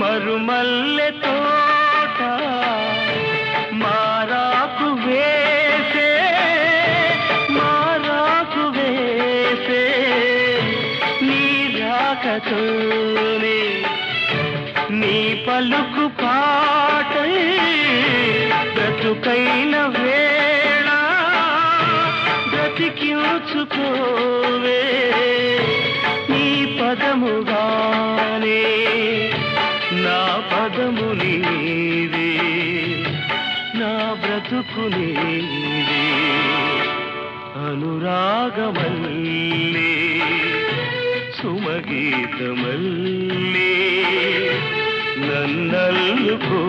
మరుమల్లె తోట మారాకు వేసే నీ రాకతోనే నీ పలుకు పాటై బ్రతుకైన వేళ బ్రతికించుకోవే నీ పదముగానే నా పదము నీవే నా బ్రతుకు నీవే అనురాగమల్లే సుమగీతమల్లే నన్నల్లుకో